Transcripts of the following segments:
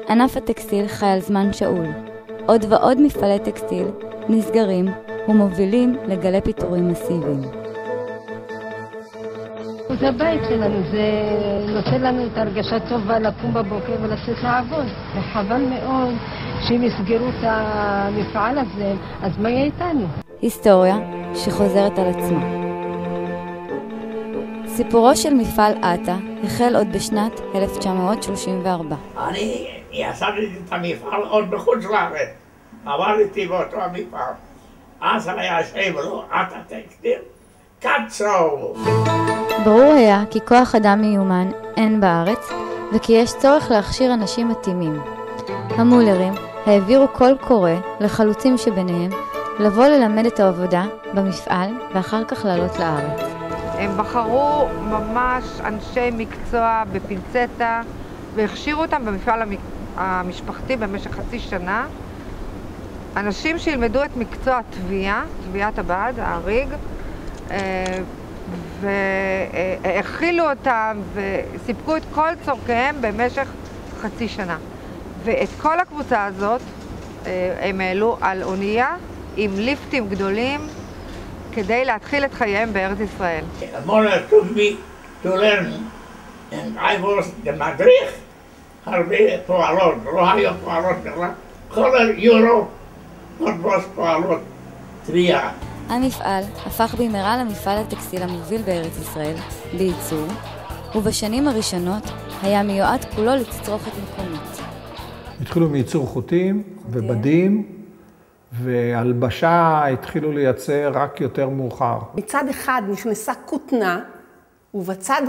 ענף הטקסטיל חי על זמן שאול. עוד ועוד מפעלי טקסטיל נסגרים ומובילים לגלי פיטורים מסיביים. זה הבית שלנו, זה נותן לנו את הרגשה טובה לקום בבוקר ולצאת לעבוד. וחבל מאוד שאם יסגרו את המפעל הזה, אז מה יהיה איתנו? היסטוריה שחוזרת על עצמה. סיפורו של מפעל עטה החל עוד בשנת 1934. אני יצרתי את המפעל עוד בחוץ לארץ. עברתי באותו המפעל. אז היה שם לו עטה טקסטיל. קצור! ברור היה כי כוח אדם מיומן אין בארץ וכי יש צורך להכשיר אנשים מתאימים. המולרים העבירו קול קורא לחלוצים שביניהם לבוא ללמד את העבודה במפעל ואחר כך לעלות לארץ. הם בחרו ממש אנשי מקצוע בפינצטה והכשירו אותם במפעל המשפחתי במשך חצי שנה. אנשים שילמדו את מקצוע תביעת הבד, האריג, והאכילו אותם וסיפקו את כל צורכיהם במשך חצי שנה. ואת כל הקבוצה הזאת הם העלו על אונייה עם ליפטים גדולים כדי להתחיל את חייהם בארץ ישראל. המורה took me to learn and I was the מדריך. הרבה פועלות, לא היו פועלות בכלל. כל היורו was פועלות תביעה. המפעל הפך במהרה למפעל הטקסטיל המוביל בארץ ישראל בייצור, ובשנים הראשונות היה מיועד כולו לתצרוכת מקומית. התחילו מייצור חוטים ובדים, והלבשה התחילו לייצר רק יותר מאוחר. מצד אחד נכנסה כותנה, ובצד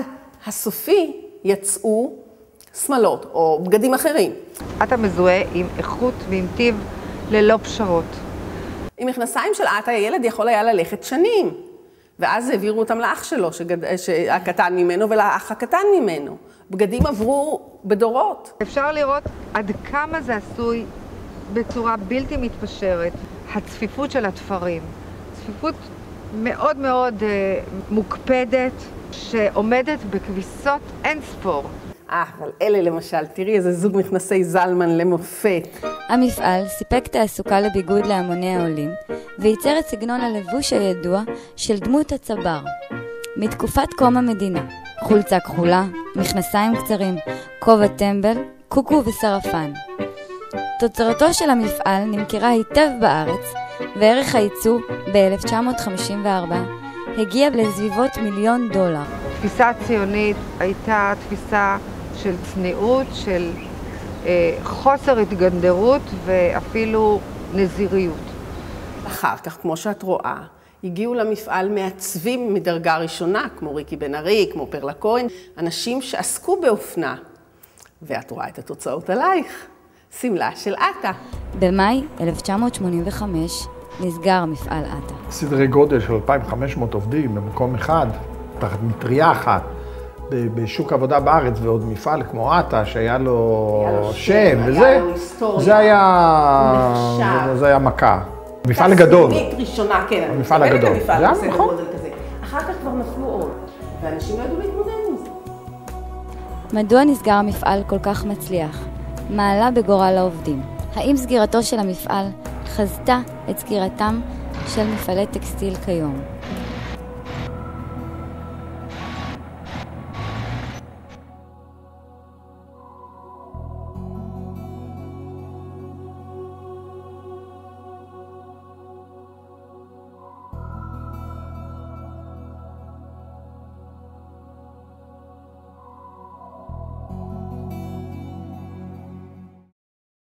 הסופי יצאו שמלות או בגדים אחרים. עטה מזוהה עם איכות ועם טיב ללא פשרות. עם מכנסיים של עטה הילד יכול היה ללכת שנים, ואז העבירו אותם לאח שלו, הקטן ממנו, ולאח הקטן ממנו. בגדים עברו בדורות. אפשר לראות עד כמה זה עשוי בצורה בלתי מתפשרת. הצפיפות של התפרים, צפיפות מאוד מאוד מוקפדת, שעומדת בכביסות אין ספור. אבל אלה למשל, תראי איזה זוג מכנסי זלמן למופת. המפעל סיפק תעסוקה לביגוד להמוני העולים, וייצר את סגנון הלבוש הידוע של דמות הצבר. מתקופת קום המדינה, חולצה כחולה, מכנסיים קצרים, כובע טמבל, קוקו ושרפן. תוצרתו של המפעל נמכרה היטב בארץ, וערך הייצוא ב-1954 הגיע לסביבות $1,000,000. התפיסה הציונית הייתה תפיסה של צניעות, של חוסר התגנדרות ואפילו נזיריות. אחר כך, כמו שאת רואה, הגיעו למפעל מעצבים מדרגה ראשונה, כמו ריקי בן ארי, כמו פרלה כהן, אנשים שעסקו באופנה. ואת רואה את התוצאות עלייך, סמלה של עטה. במאי 1985 נסגר מפעל עטה. סדרי גודל של 2,500 עובדים במקום אחד, תחת מטריה אחת, בשוק עבודה בארץ, ועוד מפעל כמו עטה שהיה לו שם, וזה, זה היה מכה. מפעל הגדול. תעשייתית ראשונה, כן. המפעל הגדול. זה היה נכון. אחר כך כבר נפלו עוד, ואנשים לא ידעו להתמודד עם זה. מדוע נסגר המפעל כל כך מצליח? מה עלה בגורל העובדים? האם סגירתו של המפעל חזתה את סגירתם של מפעלי טקסטיל כיום?